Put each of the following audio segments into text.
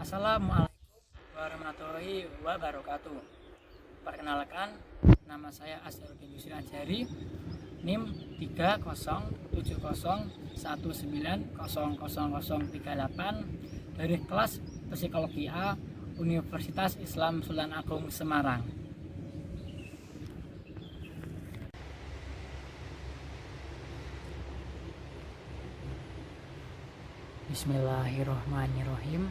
Assalamualaikum warahmatullahi wabarakatuh. Perkenalkan, nama saya Asharuddin Yusri Anjari, NIM 30701900038 dari kelas Psikologi A Universitas Islam Sultan Agung Semarang. Bismillahirrahmanirrahim.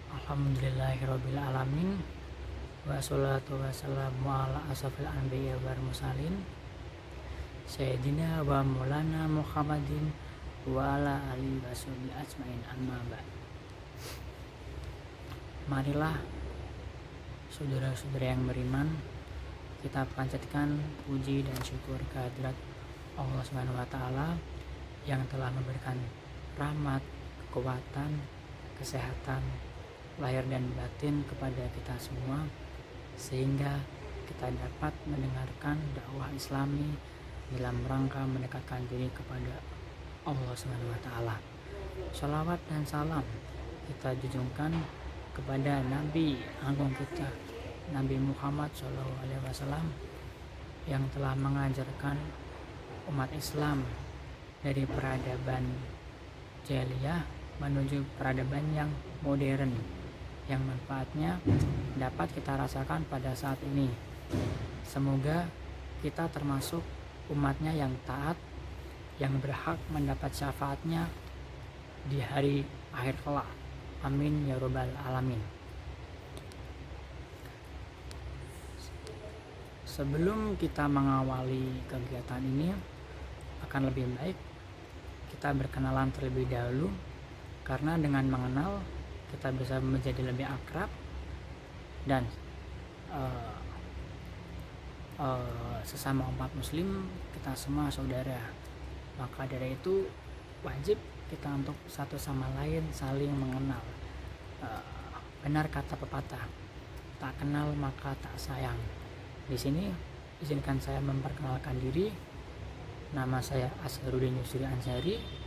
Alhamdulillahirabbil alamin. Wassalatu wassalamu ala asrofil anbiya wal mursalin Sayyidina wa maulana Muhammadin wa ala alihi washabihi ajmain, amma ba'd. Marilah saudara-saudara yang beriman, kita panjatkan puji dan syukur kehadirat Allah Subhanahu wa taala yang telah memberikan rahmat, kekuatan, kesehatan lahir dan batin kepada kita semua, sehingga kita dapat mendengarkan dakwah Islami dalam rangka mendekatkan diri kepada Allah Subhanahu wa taala. Shalawat dan salam kita junjungkan kepada Nabi agung kita, Nabi Muhammad SAW, yang telah mengajarkan umat Islam dari peradaban jahiliyah menuju peradaban yang modern, yang manfaatnya dapat kita rasakan pada saat ini. Semoga kita termasuk umatnya yang taat, yang berhak mendapat syafaatnya di hari akhir kelak. Amin ya robbal alamin. Sebelum kita mengawali kegiatan ini, akan lebih baik kita berkenalan terlebih dahulu, karena dengan mengenal kita bisa menjadi lebih akrab dan sesama umat muslim kita semua saudara. Maka dari itu wajib kita untuk satu sama lain saling mengenal. Benar kata pepatah, tak kenal maka tak sayang. Di sini izinkan saya memperkenalkan diri. Nama saya Asharuddin Yusri Anjari.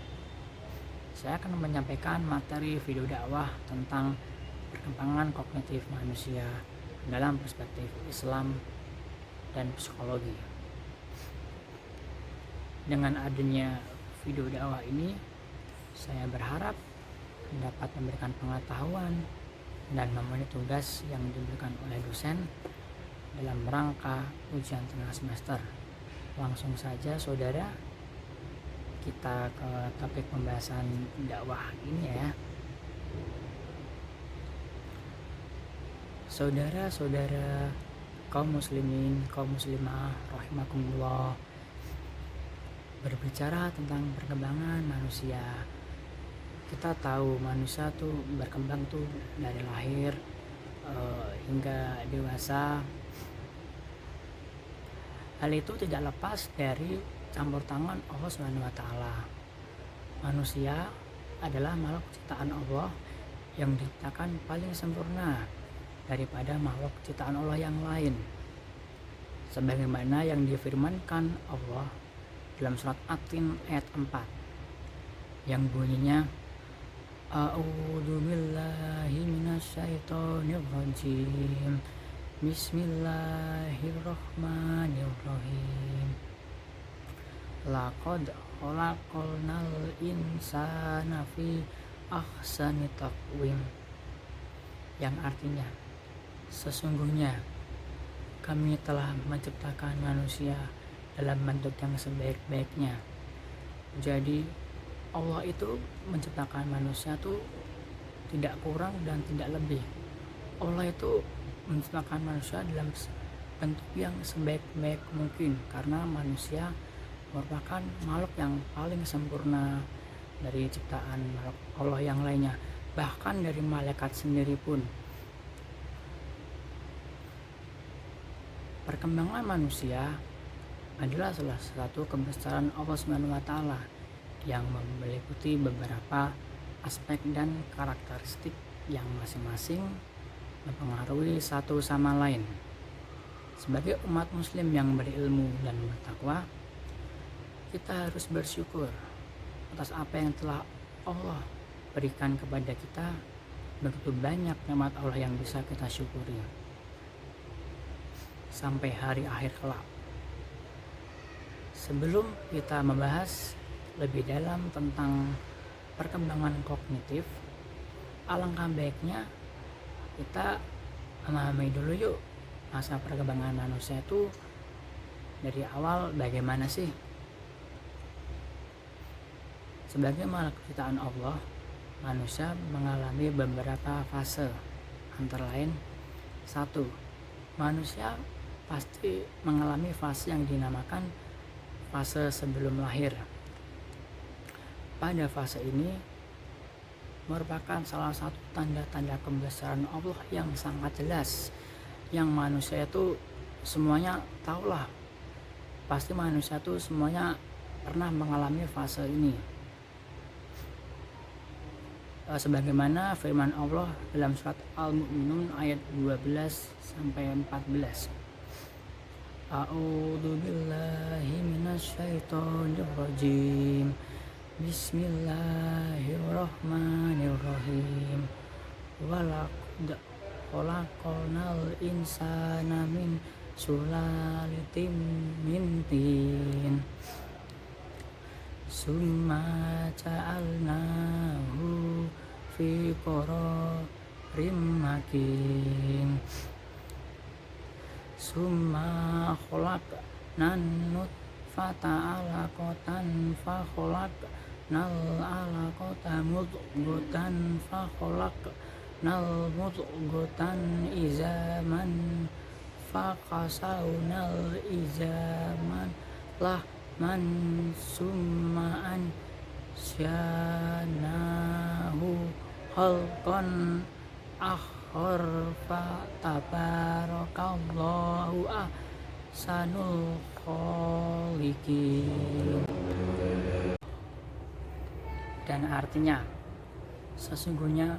Saya akan menyampaikan materi video dakwah tentang perkembangan kognitif manusia dalam perspektif Islam dan psikologi. Dengan adanya video dakwah ini, saya berharap dapat memberikan pengetahuan dan memenuhi tugas yang diberikan oleh dosen dalam rangka ujian tengah semester. Langsung saja saudara, kita ke topik pembahasan dakwah ini ya. Saudara-saudara kaum muslimin, kaum muslimah rahimakumullah, berbicara tentang perkembangan manusia. Kita tahu manusia tuh berkembang tuh dari lahir hingga dewasa. Hal itu tidak lepas dari campur tangan Allah Subhanahu wa taala. Manusia adalah makhluk ciptaan Allah yang diciptakan paling sempurna daripada makhluk ciptaan Allah yang lain. Sebagaimana yang difirmankan Allah dalam surat At-Tin ayat 4 yang bunyinya, A'udzu billahi minasyaitonir rajim. Bismillahirrahmanirrahim. Laqad khalaqnal insana fi ahsani taqwim. Yang artinya, sesungguhnya kami telah menciptakan manusia dalam bentuk yang sebaik-baiknya. Jadi Allah itu menciptakan manusia tuh tidak kurang dan tidak lebih. Allah itu menciptakan manusia dalam bentuk yang sebaik-baik mungkin, karena manusia merupakan makhluk yang paling sempurna dari ciptaan makhluk Allah yang lainnya, bahkan dari malaikat sendiri pun. Perkembangan manusia adalah salah satu kebesaran Allah Subhanahu wa taala yang meliputi beberapa aspek dan karakteristik yang masing-masing mempengaruhi satu sama lain. Sebagai umat muslim yang berilmu dan bertakwa, kita harus bersyukur atas apa yang telah Allah berikan kepada kita begitu banyak nikmat Allah yang bisa kita syukuri sampai hari akhir kelak. Sebelum kita membahas lebih dalam tentang perkembangan kognitif, alangkah baiknya kita memahami dulu yuk masa perkembangan manusia itu dari awal bagaimana sih. Sebagai makhluk ciptaan Allah, manusia mengalami beberapa fase, antara lain 1. Manusia pasti mengalami fase yang dinamakan fase sebelum lahir. Pada fase ini merupakan salah satu tanda-tanda kebesaran Allah yang sangat jelas, yang manusia itu semuanya tahulah. Pasti manusia itu semuanya pernah mengalami fase ini. Sebagaimana firman Allah dalam surat Al-Mu'minun ayat 12 sampai 14. A'udzu billahi minasyaitonir rajim. Bismillahirrahmanirrahim. Walaqad khalaqnal insana min sulalatin min tin. Summa ja'alnahu fi qararin makin. Summa khalaqnan nutfata 'alaqatan fa khalaqnal 'alaqata mudghatan fa khalaqnal mudghatan izaman fa qasawnal izaman man summaan syanahu khalqan akhar fa tabarakallahu ahsanul khaliqin. Dan artinya, sesungguhnya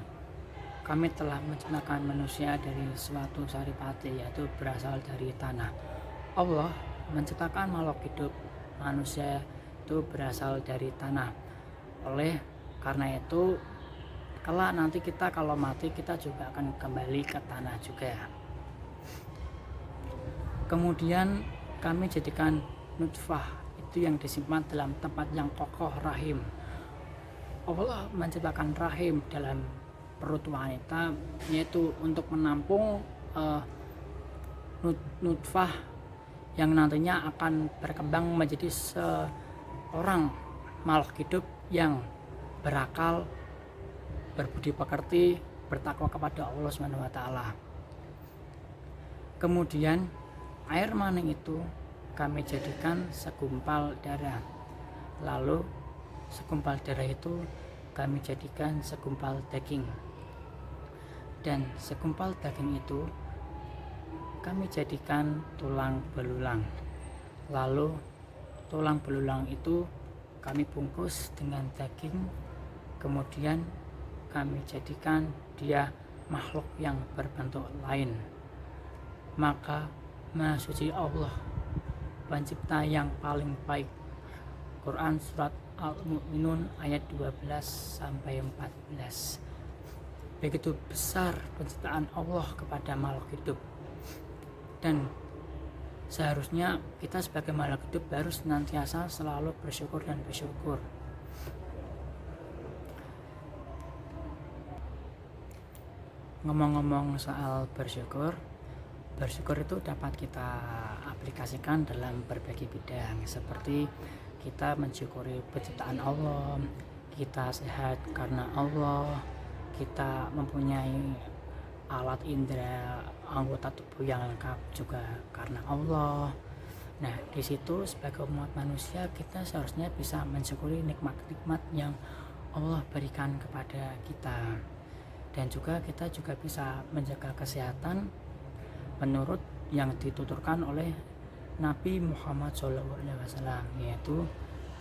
kami telah menciptakan manusia dari suatu saripati, yaitu berasal dari tanah. Allah menciptakan makhluk hidup manusia itu berasal dari tanah. Oleh karena itu, kelak nanti kita kalau mati, kita juga akan kembali ke tanah juga. Kemudian kami jadikan nutfah itu yang disimpan dalam tempat yang kokoh, rahim. Allah menciptakan rahim dalam perut wanita, yaitu untuk menampung nutfah yang nantinya akan berkembang menjadi seorang makhluk hidup yang berakal, berbudi pekerti, bertakwa kepada Allah SWT. Kemudian air mani itu kami jadikan segumpal darah. Lalu segumpal darah itu kami jadikan segumpal daging. Dan segumpal daging itu kami jadikan tulang belulang. Lalu tulang belulang itu kami bungkus dengan daging. Kemudian kami jadikan dia makhluk yang berbentuk lain. Maka Maha Suci Allah, Pencipta yang paling baik. Quran surat Al-Mu'minun ayat 12 sampai 14. Begitu besar penciptaan Allah kepada makhluk hidup. Dan seharusnya kita sebagai makhluk hidup harus senantiasa selalu bersyukur dan bersyukur. Ngomong-ngomong soal bersyukur itu dapat kita aplikasikan dalam berbagai bidang, seperti kita mensyukuri penciptaan Allah, kita sehat karena Allah, kita mempunyai alat indera anggota tubuh yang lengkap juga karena Allah. Nah, di situ sebagai umat manusia kita seharusnya bisa mensyukuri nikmat-nikmat yang Allah berikan kepada kita. Dan juga kita juga bisa menjaga kesehatan menurut yang dituturkan oleh Nabi Muhammad SAW, yaitu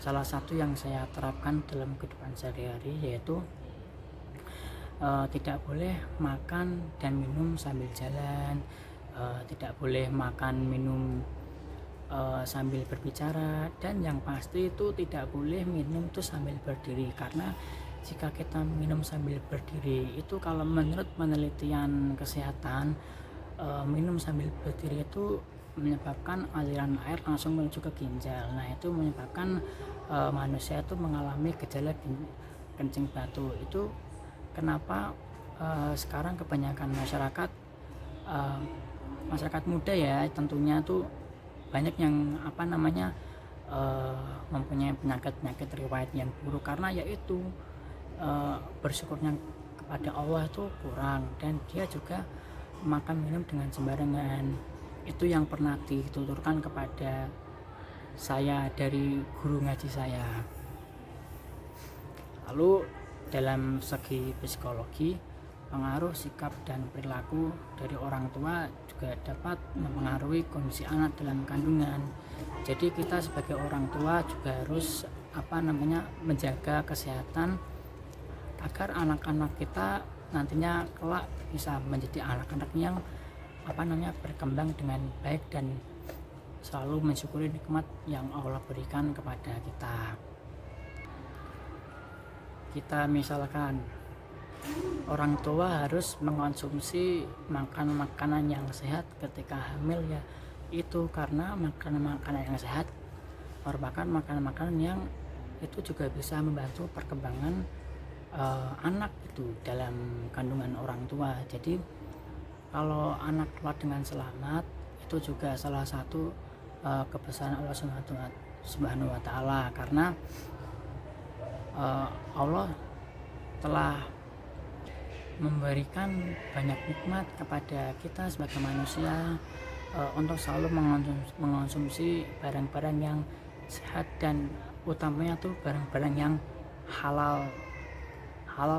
salah satu yang saya terapkan dalam kehidupan sehari-hari, yaitu tidak boleh makan dan minum sambil jalan, tidak boleh makan minum sambil berbicara, dan yang pasti itu tidak boleh minum itu sambil berdiri, karena jika kita minum sambil berdiri itu, kalau menurut penelitian kesehatan, minum sambil berdiri itu menyebabkan aliran air langsung menuju ke ginjal. Nah, itu menyebabkan manusia itu mengalami gejala kencing batu. Itu kenapa sekarang kebanyakan masyarakat, masyarakat muda ya tentunya tuh banyak yang mempunyai penyakit riwayat yang buruk, karena yaitu bersyukurnya kepada Allah itu kurang, dan dia juga makan minum dengan sembarangan. Itu yang pernah dituturkan kepada saya dari guru ngaji saya. Lalu dalam segi psikologi, pengaruh sikap dan perilaku dari orang tua juga dapat mempengaruhi kondisi anak dalam kandungan. Jadi kita sebagai orang tua juga harus menjaga kesehatan agar anak-anak kita nantinya kelak bisa menjadi anak-anak yang berkembang dengan baik dan selalu mensyukuri nikmat yang Allah berikan kepada kita. Kita misalkan orang tua harus mengkonsumsi makanan yang sehat ketika hamil ya, itu karena makanan-makanan yang sehat merupakan makanan-makanan yang itu juga bisa membantu perkembangan anak itu dalam kandungan orang tua. Jadi kalau anak keluar dengan selamat, itu juga salah satu kebesaran Allah Subhanahu wa Ta'ala, karena Allah telah memberikan banyak nikmat kepada kita sebagai manusia untuk selalu mengonsumsi barang-barang yang sehat, dan utamanya tuh barang-barang yang halal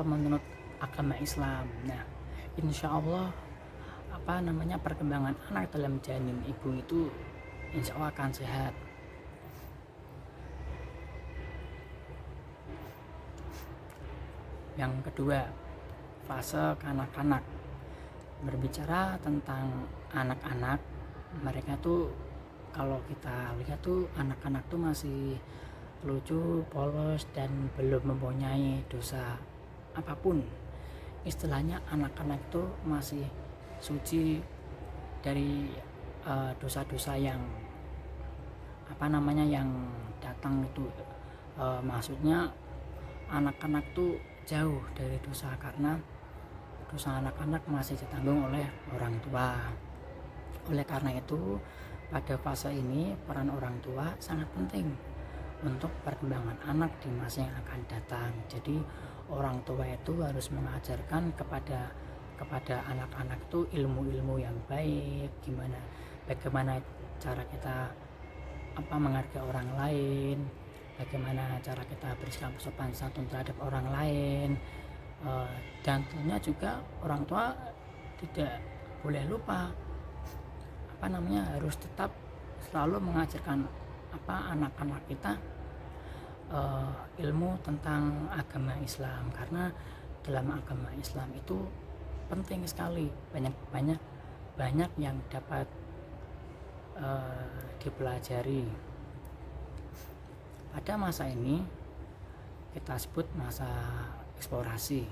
menurut agama Islam. Nah, insya Allah perkembangan anak dalam janin ibu itu insya Allah akan sehat. Yang kedua, fase kanak-kanak. Berbicara tentang anak-anak, mereka tuh kalau kita lihat tuh anak-anak tuh masih lucu, polos, dan belum mempunyai dosa apapun. Istilahnya anak-anak itu masih suci dari dosa-dosa yang yang datang itu. Maksudnya anak-anak tuh jauh dari dosa, karena dosa anak-anak masih ditanggung oleh orang tua. Oleh karena itu, pada fase ini peran orang tua sangat penting untuk perkembangan anak di masa yang akan datang. Jadi orang tua itu harus mengajarkan kepada anak-anak itu ilmu-ilmu yang baik, bagaimana cara kita menghargai orang lain, bagaimana cara kita bersikap sopan santun terhadap orang lain, dan tentunya juga orang tua tidak boleh lupa harus tetap selalu mengajarkan anak-anak kita ilmu tentang agama Islam, karena dalam agama Islam itu penting sekali, banyak yang dapat dipelajari. Pada masa ini kita sebut masa eksplorasi.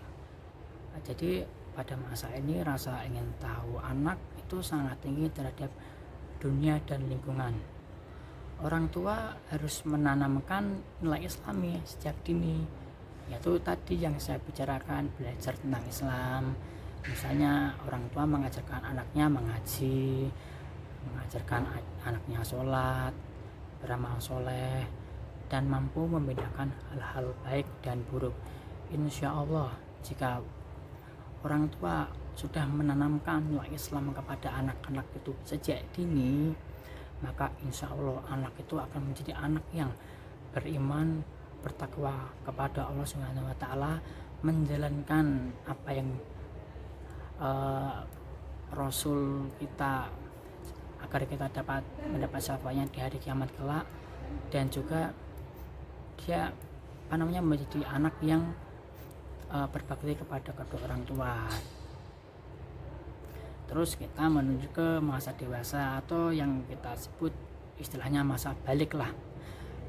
Jadi pada masa ini rasa ingin tahu anak itu sangat tinggi terhadap dunia dan lingkungan. Orang tua harus menanamkan nilai Islami sejak dini, yaitu tadi yang saya bicarakan, belajar tentang Islam. Misalnya orang tua mengajarkan anaknya mengaji, mengajarkan anaknya sholat, beramal soleh, dan mampu membedakan hal-hal baik dan buruk. Insya Allah, jika orang tua sudah menanamkan nilai Islam kepada anak-anak itu sejak dini, maka insya Allah anak itu akan menjadi anak yang beriman, bertakwa kepada Allah Subhanahu wa Ta'ala, menjalankan apa yang Rasul kita, agar kita dapat mendapat syafaatnya di hari kiamat kelak, dan juga dia menjadi anak yang berbakti kepada kedua orang tua. Terus kita menuju ke masa dewasa, atau yang kita sebut istilahnya masa balik lah.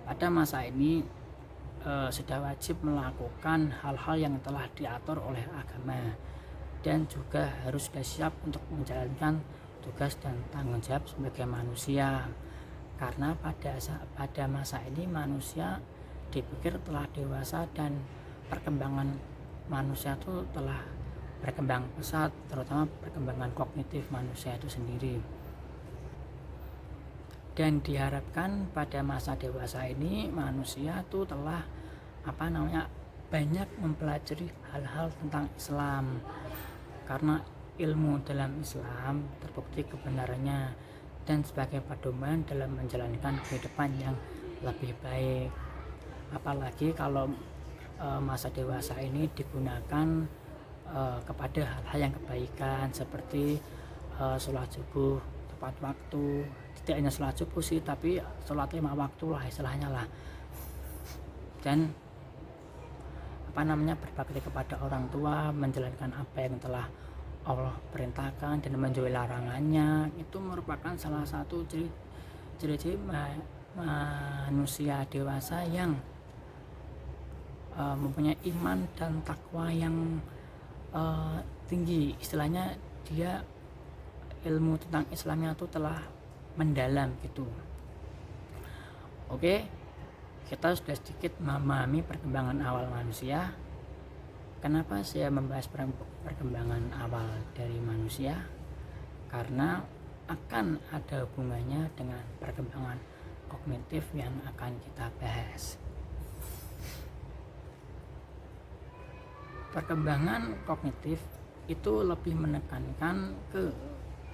Pada masa ini sudah wajib melakukan hal-hal yang telah diatur oleh agama, dan juga harus sudah siap untuk menjalankan tugas dan tanggung jawab sebagai manusia. Karena pada masa ini manusia dipikir telah dewasa dan perkembangan manusia itu telah berkembang pesat, terutama perkembangan kognitif manusia itu sendiri. Dan diharapkan pada masa dewasa ini manusia itu telah banyak mempelajari hal-hal tentang Islam, karena ilmu dalam Islam terbukti kebenarannya dan sebagai pedoman dalam menjalankan kehidupan yang lebih baik. Apalagi kalau masa dewasa ini digunakan kepada hal-hal yang kebaikan, seperti sholat subuh tepat waktu. Tidak hanya sholat subuh sih, tapi sholat 5 waktu lah istilahnya lah. Dan berbakti kepada orang tua, menjalankan apa yang telah Allah perintahkan dan menjauhi larangannya, itu merupakan salah satu ciri-ciri manusia dewasa yang mempunyai iman dan takwa yang tinggi. Istilahnya dia ilmu tentang Islamnya itu telah mendalam gitu. Oke, kita sudah sedikit memahami perkembangan awal manusia. Kenapa saya membahas perkembangan awal dari manusia? Karena akan ada hubungannya dengan perkembangan kognitif yang akan kita bahas. Perkembangan kognitif itu lebih menekankan ke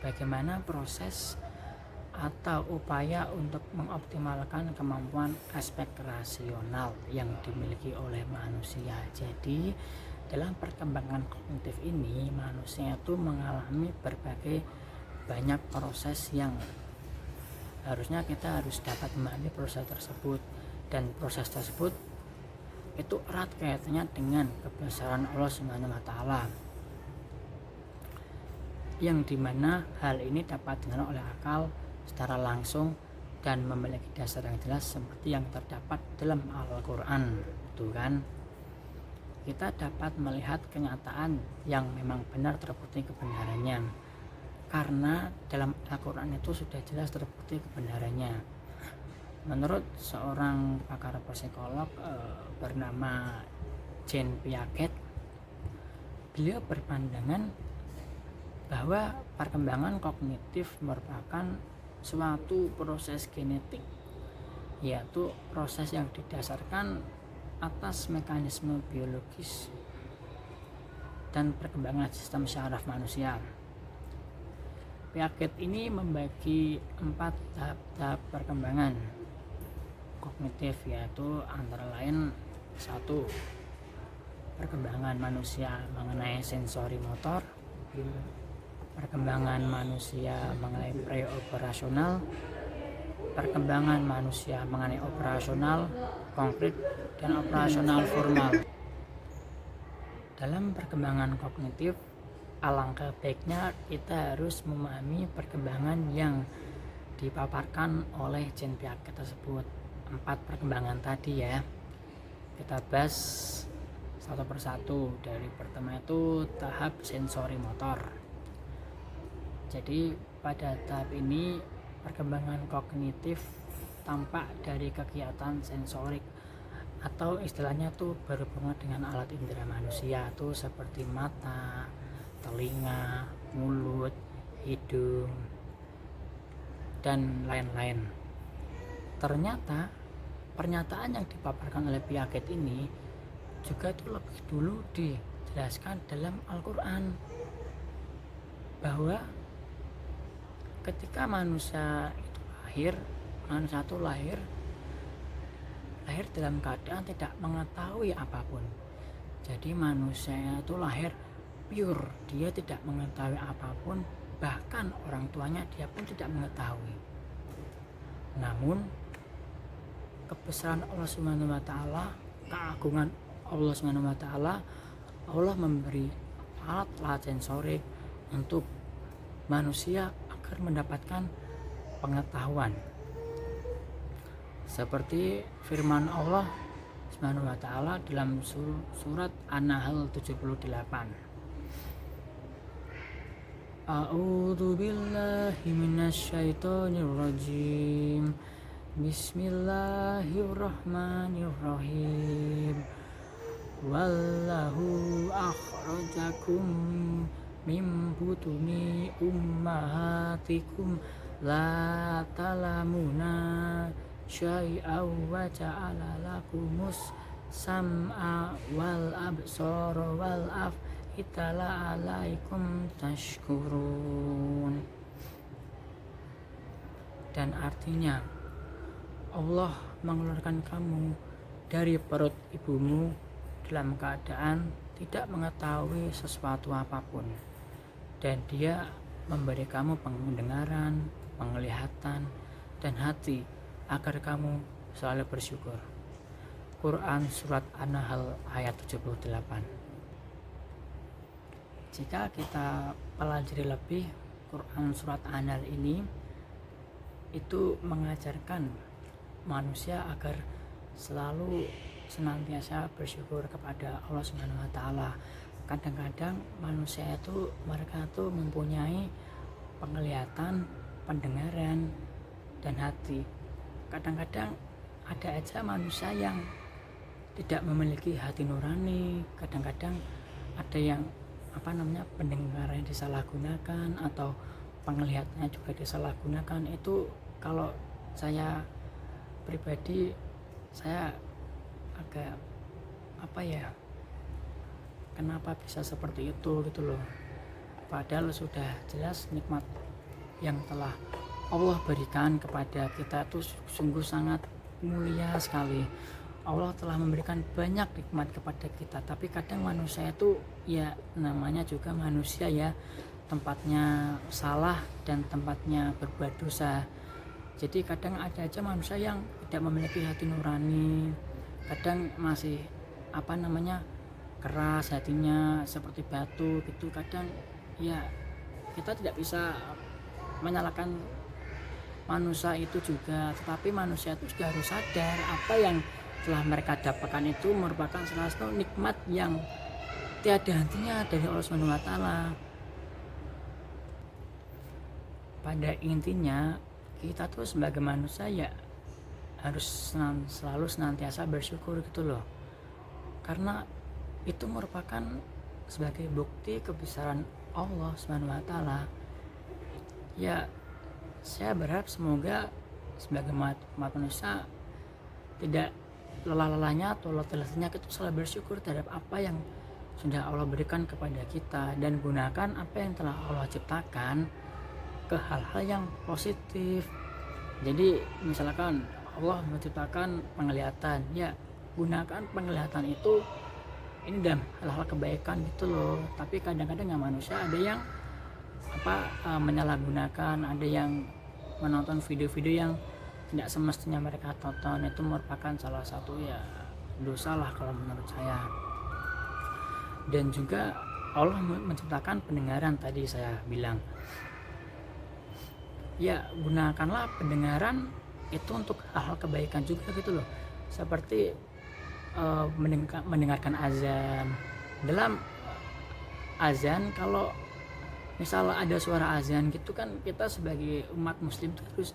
bagaimana proses atau upaya untuk mengoptimalkan kemampuan aspek rasional yang dimiliki oleh manusia. Jadi dalam perkembangan kognitif ini manusia itu mengalami berbagai banyak proses yang harusnya kita harus dapat memahami proses tersebut, dan proses tersebut itu erat kaitannya dengan kebesaran Allah Subhanahu wa taala, yang dimana hal ini dapat dikenal oleh akal secara langsung dan memiliki dasar yang jelas seperti yang terdapat dalam Al-Quran. Itu kan kita dapat melihat kenyataan yang memang benar terbukti kebenarannya, karena dalam Al-Quran itu sudah jelas terbukti kebenarannya. Menurut seorang pakar psikolog bernama Jean Piaget, beliau berpandangan bahwa perkembangan kognitif merupakan suatu proses genetik, yaitu proses yang didasarkan atas mekanisme biologis dan perkembangan sistem syaraf manusia. Piaget ini membagi 4 tahap perkembangan kognitif, yaitu antara lain 1. Perkembangan manusia mengenai sensori motor, perkembangan manusia mengenai pre-operasional, perkembangan manusia mengenai operasional konkret, dan operasional formal. Dalam perkembangan kognitif, alangkah baiknya kita harus memahami perkembangan yang dipaparkan oleh Jean Piaget tersebut. 4 perkembangan tadi ya, kita bahas satu persatu. Dari pertama itu tahap sensori motor. Jadi pada tahap ini perkembangan kognitif tampak dari kegiatan sensorik, atau istilahnya tuh berhubungan dengan alat indera manusia tuh seperti mata, telinga, mulut, hidung, dan lain-lain. Ternyata pernyataan yang dipaparkan oleh Piaget ini juga itu lebih dulu dijelaskan dalam Al-Quran, bahwa ketika manusia itu lahir dalam keadaan tidak mengetahui apapun. Jadi manusia itu lahir pure, dia tidak mengetahui apapun, bahkan orang tuanya dia pun tidak mengetahui. Namun kebesaran Allah Subhanahu wa taala, keagungan Allah Subhanahu wa taala, Allah memberi alat sensorik untuk manusia agar mendapatkan pengetahuan. Seperti firman Allah Subhanahu wa taala dalam surat An-Nahl 78. A'udzu billahi minasyaitonir rajim. Bismillahirrahmanirrahim. Wallahu akhrajakum min butuni ummahatikum la talamuna syai'aw wa ja'ala lakumus sam'a wal absara wal af'idata la'alaikum tashkurun. Dan artinya, Allah mengeluarkan kamu dari perut ibumu dalam keadaan tidak mengetahui sesuatu apapun, dan Dia memberi kamu pendengaran, penglihatan, dan hati agar kamu selalu bersyukur. Quran Surat An-Nahl ayat 78. Jika kita pelajari lebih Quran Surat An-Nahl ini, itu mengajarkan manusia agar selalu senantiasa bersyukur kepada Allah Subhanahu wa taala. Kadang-kadang manusia itu mereka tuh mempunyai penglihatan, pendengaran, dan hati. Kadang-kadang ada aja manusia yang tidak memiliki hati nurani. Kadang-kadang ada yang pendengarannya disalahgunakan atau penglihatannya juga disalahgunakan. Itu kalau saya pribadi, saya agak kenapa bisa seperti itu gitu loh. Padahal sudah jelas nikmat yang telah Allah berikan kepada kita itu sungguh sangat mulia sekali. Allah telah memberikan banyak nikmat kepada kita, tapi kadang manusia itu ya namanya juga manusia ya, tempatnya salah dan tempatnya berbuat dosa. Jadi kadang ada aja manusia yang tidak memiliki hati nurani, kadang masih keras hatinya seperti batu gitu. Kadang ya kita tidak bisa menyalahkan manusia itu juga, tetapi manusia itu juga harus sadar apa yang telah mereka dapatkan itu merupakan salah satu nikmat yang tiada hentinya dari Allah Subhanahu wa taala. Pada intinya kita tuh sebagai manusia ya harus selalu senantiasa bersyukur gitu loh, karena itu merupakan sebagai bukti kebesaran Allah Subhanahu wa taala. Ya, saya berharap semoga sebagai umat manusia tidak lelah-lelahnya atau letih-letihnya kita selalu bersyukur terhadap apa yang sudah Allah berikan kepada kita, dan gunakan apa yang telah Allah ciptakan ke hal-hal yang positif. Jadi misalkan Allah menciptakan penglihatan, ya gunakan penglihatan itu ini dalam hal-hal kebaikan gitu loh. Tapi kadang-kadang manusia ada yang menyalahgunakan, ada yang menonton video-video yang tidak semestinya mereka tonton. Itu merupakan salah satu ya dosa lah kalau menurut saya. Dan juga Allah menciptakan pendengaran, tadi saya bilang ya gunakanlah pendengaran itu untuk hal-hal kebaikan juga gitu loh, seperti mendengarkan azan. Dalam azan, kalau misalnya ada suara azan gitu kan, kita sebagai umat muslim harus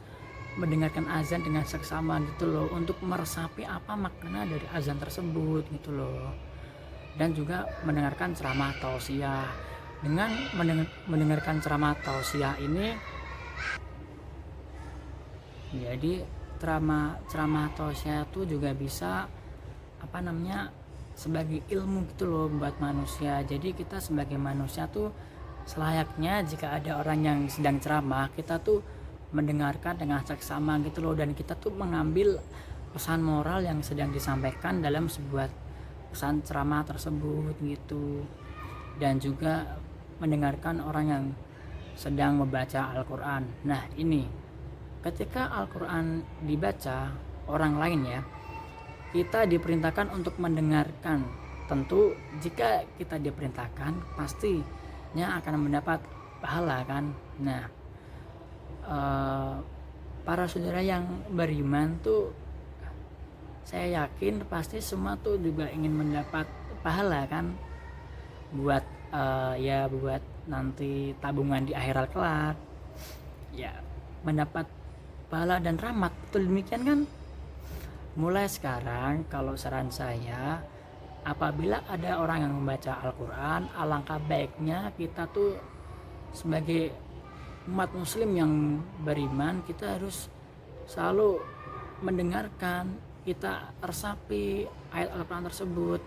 mendengarkan azan dengan seksama gitu loh, untuk meresapi apa makna dari azan tersebut gitu loh. Dan juga mendengarkan ceramah tausiah. Dengan mendengarkan ceramah tausiah ini, jadi ceramah tausiah itu juga bisa sebagai ilmu gitu loh buat manusia. Jadi kita sebagai manusia tuh selayaknya jika ada orang yang sedang ceramah, kita tuh mendengarkan dengan seksama gitu loh, dan kita tuh mengambil pesan moral yang sedang disampaikan dalam sebuah pesan ceramah tersebut gitu. Dan juga mendengarkan orang yang sedang membaca Al-Quran. Nah ini, ketika Al-Quran dibaca orang lain ya, kita diperintahkan untuk mendengarkan. Tentu jika kita diperintahkan, pastinya akan mendapat pahala kan. Nah, para saudara yang beriman tuh saya yakin pasti semua tuh juga ingin mendapat pahala kan, buat buat nanti tabungan di akhirat kelak, ya mendapat pahala dan rahmat. Betul demikian kan? Mulai sekarang kalau saran saya, apabila ada orang yang membaca Al-Quran, alangkah baiknya kita tuh sebagai umat muslim yang beriman, kita harus selalu mendengarkan, kita resapi ayat Al-Quran tersebut.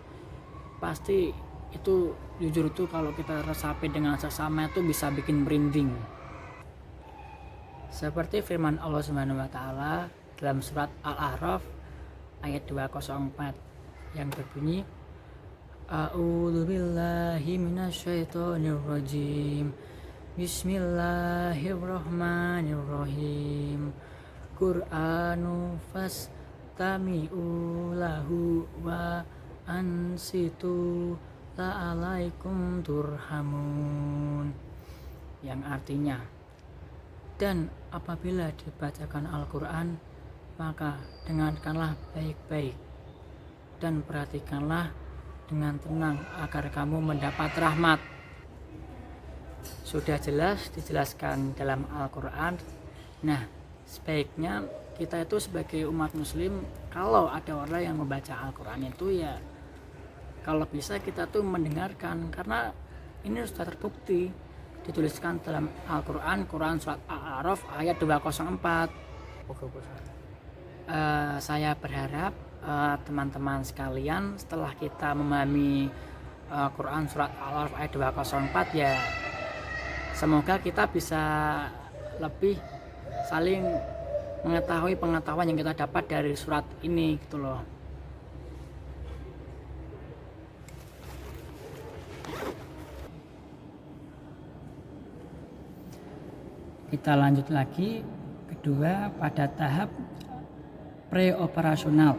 Pasti itu jujur tuh kalau kita resapi dengan sesama itu bisa bikin merinding. Seperti firman Allah Subhanahu wa taala dalam surat Al-A'raf ayat 204 yang berbunyi, A'udzubillahi minasyaitonirrajim. Bismillahirrahmanirrahim. Qur'anu fastami'u lahu wa ansitu la'alaikum turhamun. Yang artinya, dan apabila dibacakan Al-Quran, maka dengarkanlah baik-baik dan perhatikanlah dengan tenang agar kamu mendapat rahmat. Sudah jelas dijelaskan dalam Al-Quran. Nah, sebaiknya kita itu sebagai umat muslim, kalau ada orang yang membaca Al-Quran itu ya kalau bisa kita tuh mendengarkan, karena ini sudah terbukti dituliskan dalam Al-Quran, Quran surat Al-A'raf ayat 204. Saya berharap teman-teman sekalian, setelah kita memahami Quran surat Al-A'raf ayat 204, ya semoga kita bisa lebih saling mengetahui pengetahuan yang kita dapat dari surat ini gitu loh. Kita lanjut lagi, kedua pada tahap pre-operasional.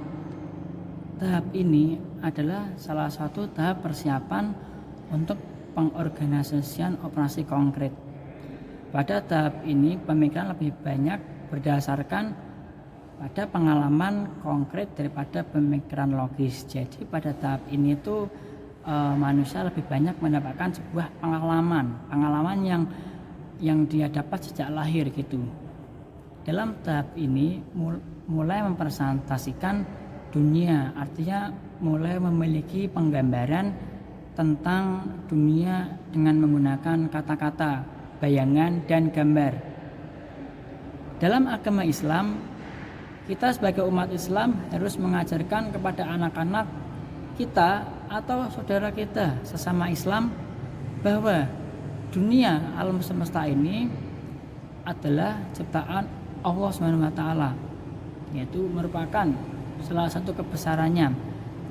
Tahap ini adalah salah satu tahap persiapan untuk pengorganisasian operasi konkret. Pada tahap ini pemikiran lebih banyak berdasarkan pada pengalaman konkret daripada pemikiran logis. Jadi pada tahap ini tuh manusia lebih banyak mendapatkan sebuah pengalaman yang dia dapat sejak lahir gitu. Dalam tahap ini mulai mempresentasikan dunia, artinya mulai memiliki penggambaran tentang dunia dengan menggunakan kata-kata, bayangan, dan gambar. Dalam agama Islam, kita sebagai umat Islam harus mengajarkan kepada anak-anak kita atau saudara kita sesama Islam bahwa dunia alam semesta ini adalah ciptaan Allah SWT, yaitu merupakan salah satu kebesarannya.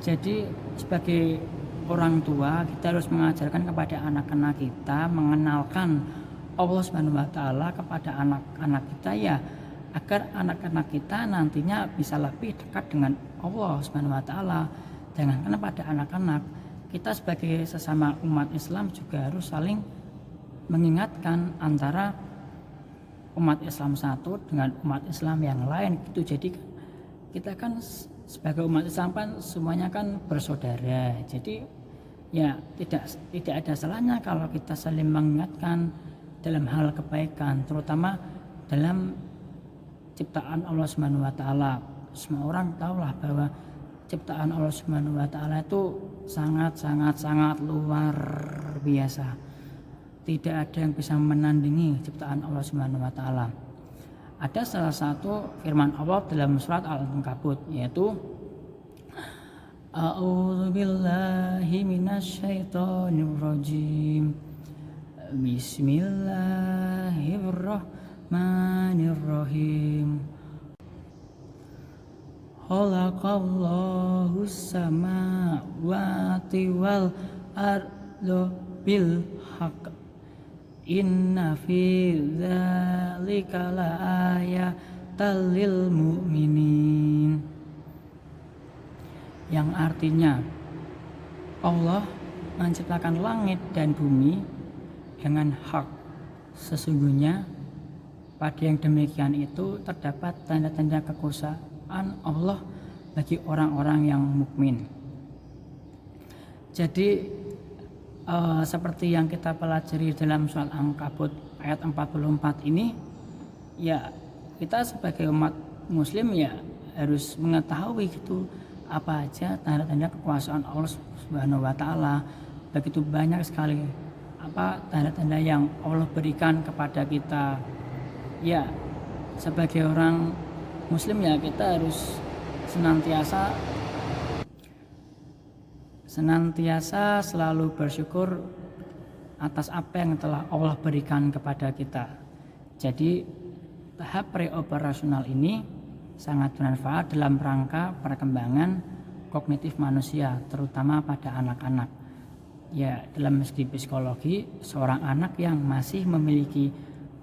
Jadi sebagai orang tua kita harus mengajarkan kepada anak-anak kita, mengenalkan Allah SWT kepada anak-anak kita, ya agar anak-anak kita nantinya bisa lebih dekat dengan Allah SWT. Jangankan pada anak-anak, kita sebagai sesama umat Islam juga harus saling mengingatkan antara umat Islam satu dengan umat Islam yang lain gitu. Jadi kita kan sebagai umat Islam kan semuanya kan bersaudara. Jadi ya tidak ada salahnya kalau kita saling mengingatkan dalam hal kebaikan, terutama dalam ciptaan Allah Subhanahu wa taala. Semua orang tahulah bahwa ciptaan Allah Subhanahu wa taala itu sangat luar biasa. Tidak ada yang bisa menandingi ciptaan Allah Subhanahu wa taala. Ada salah satu firman Allah dalam surat Al-Ankabut, yaitu A'udzubillahi minasyaitonirrajim. Bismillahirrahmanirrahim. Khalaqallahu samawati wal arda bil haqq. Inna fi dzalika laayatan lil mu'minin. Yang artinya, Allah menciptakan langit dan bumi dengan hak. Sesungguhnya pada yang demikian itu terdapat tanda-tanda kekuasaan Allah bagi orang-orang yang mukmin. Jadi seperti yang kita pelajari dalam surat Al-Ankabut ayat 44 ini, ya kita sebagai umat muslim ya harus mengetahui gitu apa aja tanda-tanda kekuasaan Allah Subhanahu wa taala. Begitu banyak sekali apa tanda-tanda yang Allah berikan kepada kita. Ya, sebagai orang muslim ya kita harus senantiasa selalu bersyukur atas apa yang telah Allah berikan kepada kita. Jadi tahap preoperasional ini sangat bermanfaat dalam rangka perkembangan kognitif manusia, terutama pada anak-anak. Ya, dalam segi psikologi, seorang anak yang masih memiliki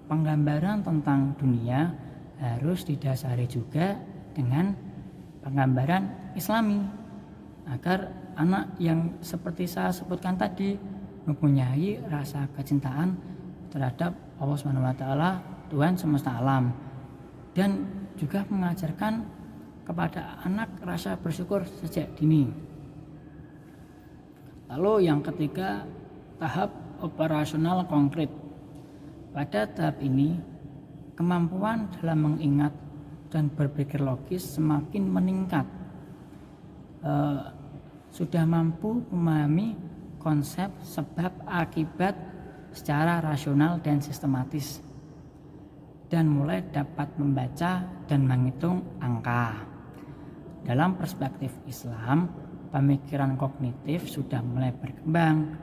penggambaran tentang dunia harus didasari juga dengan penggambaran Islami, agar anak yang seperti saya sebutkan tadi mempunyai rasa kecintaan terhadap Allah Subhanahu wa taala, Tuhan semesta alam, dan juga mengajarkan kepada anak rasa bersyukur sejak dini. Lalu yang ketiga, tahap operasional konkret. Pada tahap ini, kemampuan dalam mengingat dan berpikir logis semakin meningkat. Sudah mampu memahami konsep sebab akibat secara rasional dan sistematis, dan mulai dapat membaca dan menghitung angka. Dalam perspektif Islam, pemikiran kognitif sudah mulai berkembang.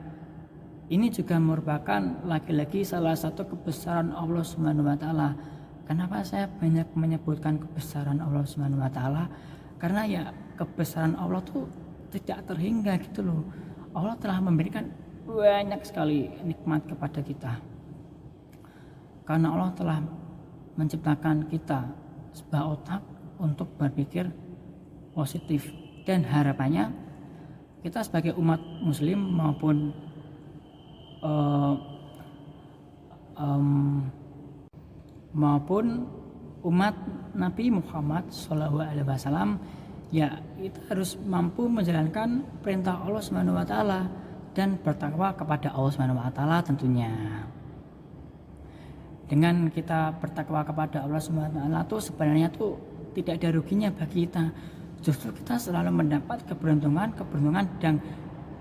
Ini juga merupakan lagi-lagi salah satu kebesaran Allah Subhanahu wa taala. Kenapa saya banyak menyebutkan kebesaran Allah Subhanahu wa taala? Karena ya kebesaran Allah tuh tidak terhingga gitu loh. Allah telah memberikan banyak sekali nikmat kepada kita. Karena Allah telah menciptakan kita sebuah otak untuk berpikir positif, dan harapannya kita sebagai umat muslim maupun umat Nabi Muhammad SAW, ya kita harus mampu menjalankan perintah Allah Subhanahu wa taala dan bertakwa kepada Allah Subhanahu wa taala tentunya. Dengan kita bertakwa kepada Allah Subhanahu wa taala tuh sebenarnya tuh tidak ada ruginya bagi kita. Justru kita selalu mendapat keberuntungan dan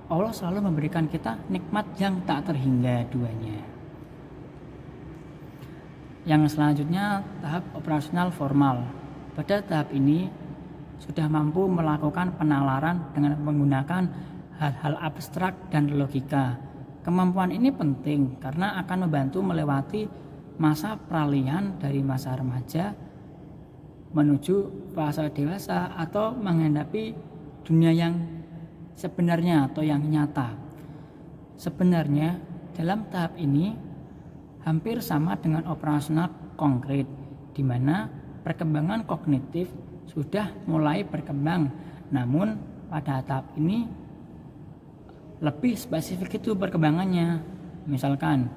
Allah selalu memberikan kita nikmat yang tak terhingga duanya. Yang selanjutnya, tahap operasional formal. Pada tahap ini sudah mampu melakukan penalaran dengan menggunakan hal-hal abstrak dan logika. Kemampuan ini penting karena akan membantu melewati masa peralihan dari masa remaja menuju fase dewasa atau menghadapi dunia yang sebenarnya atau yang nyata. Sebenarnya dalam tahap ini hampir sama dengan operasional konkret, di mana perkembangan kognitif sudah mulai berkembang. Namun pada tahap ini lebih spesifik itu perkembangannya. Misalkan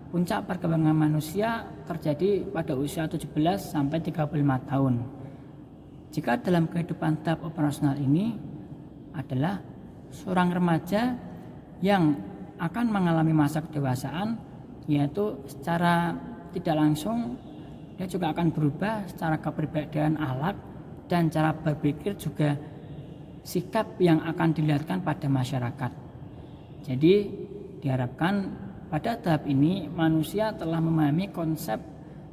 puncak perkembangan manusia terjadi pada usia 17 sampai 35 tahun. Jika dalam kehidupan tahap operasional ini adalah seorang remaja yang akan mengalami masa kedewasaan, yaitu secara tidak langsung dia juga akan berubah secara kepribadian akhlak dan cara berpikir, juga sikap yang akan dilihatkan pada masyarakat. Jadi diharapkan pada tahap ini manusia telah memahami konsep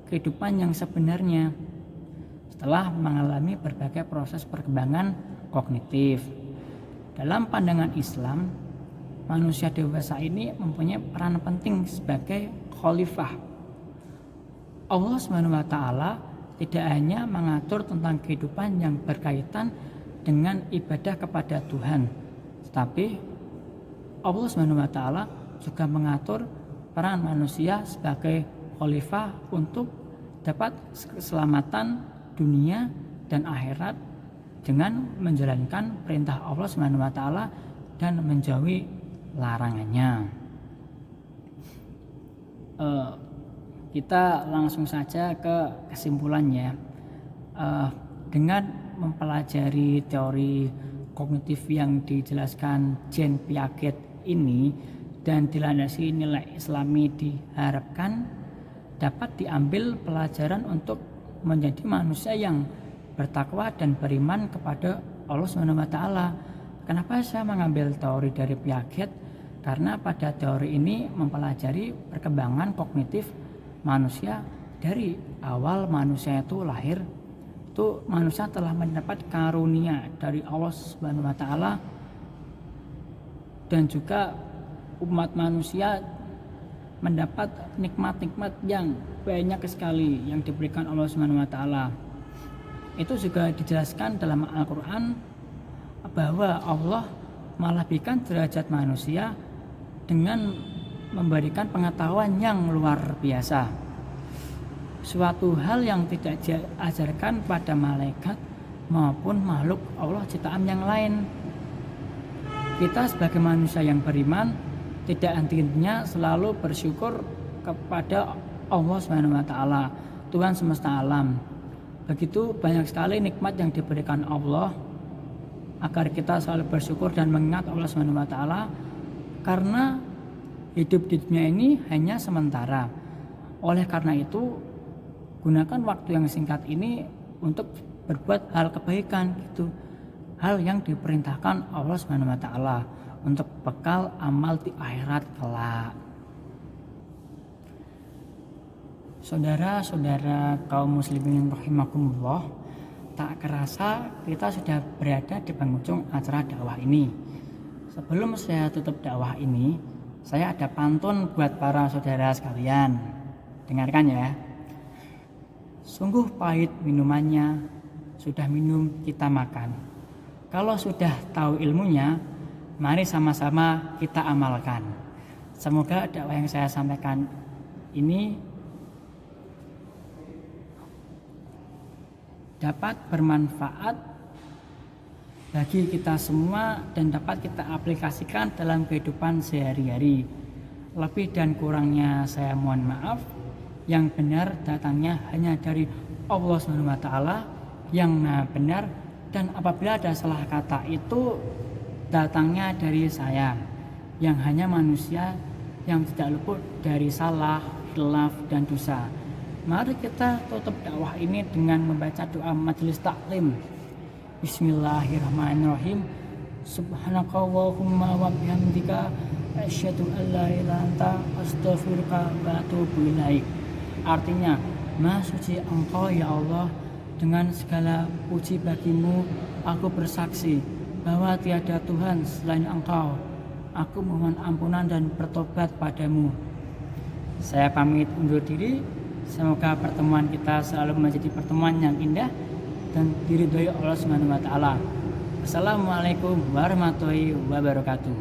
kehidupan yang sebenarnya setelah mengalami berbagai proses perkembangan kognitif. Dalam pandangan Islam, manusia dewasa ini mempunyai peran penting sebagai khalifah. Allah Subhanahu wa taala tidak hanya mengatur tentang kehidupan yang berkaitan dengan ibadah kepada Tuhan, tetapi Allah Subhanahu wa taala juga mengatur peran manusia sebagai khalifah untuk dapat keselamatan dunia dan akhirat dengan menjalankan perintah Allah Subhanahu wa taala dan menjauhi larangannya. Kita langsung saja ke kesimpulannya. Dengan mempelajari teori kognitif yang dijelaskan Jean Piaget ini dan dilandasi nilai Islami, diharapkan dapat diambil pelajaran untuk menjadi manusia yang bertakwa dan beriman kepada Allah SWT. Kenapa saya mengambil teori dari Piaget? Karena pada teori ini mempelajari perkembangan kognitif manusia. Dari awal manusia itu lahir, itu manusia telah mendapat karunia dari Allah SWT, dan juga umat manusia mendapat nikmat-nikmat yang banyak sekali yang diberikan Allah SWT. Itu juga dijelaskan dalam Al-Quran bahwa Allah melebihkan derajat manusia dengan memberikan pengetahuan yang luar biasa, suatu hal yang tidak diajarkan pada malaikat maupun makhluk Allah ciptaan yang lain. Kita sebagai manusia yang beriman tidak hentinya selalu bersyukur kepada Allah SWT, Tuhan semesta alam. Begitu banyak sekali nikmat yang diberikan Allah agar kita selalu bersyukur dan mengingat Allah SWT, karena hidup di dunia ini hanya sementara. Oleh karena itu, gunakan waktu yang singkat ini untuk berbuat hal kebaikan gitu, hal yang diperintahkan Allah SWT untuk bekal amal di akhirat kelak. Saudara-saudara kaum muslimin rahimakumullah, tak kerasa kita sudah berada di penghujung acara dakwah ini. Sebelum saya tutup dakwah ini, saya ada pantun buat para saudara sekalian. Dengarkan ya. Sungguh pahit minumannya, sudah minum kita makan. Kalau sudah tahu ilmunya, mari sama-sama kita amalkan. Semoga dakwah yang saya sampaikan ini dapat bermanfaat bagi kita semua dan dapat kita aplikasikan dalam kehidupan sehari-hari. Lebih dan kurangnya saya mohon maaf. Yang benar datangnya hanya dari Allah SWT yang maha benar, dan apabila ada salah kata itu datangnya dari saya yang hanya manusia yang tidak luput dari salah, khilaf, dan dosa. Mari kita tutup dakwah ini dengan membaca doa majelis taklim. Bismillahirrahmanirrahim. Subhanakallahumma wa bihamdika asyhadu an la ilaha illa anta astaghfiruka wa atubu ilaik. Artinya, Maha suci Engkau ya Allah, dengan segala puji bagimu aku bersaksi bahwa tiada Tuhan selain Engkau. Aku mohon ampunan dan bertobat padamu. Saya pamit undur diri. Semoga pertemuan kita selalu menjadi pertemuan yang indah dan diridhoi Allah SWT. Assalamualaikum warahmatullahi wabarakatuh.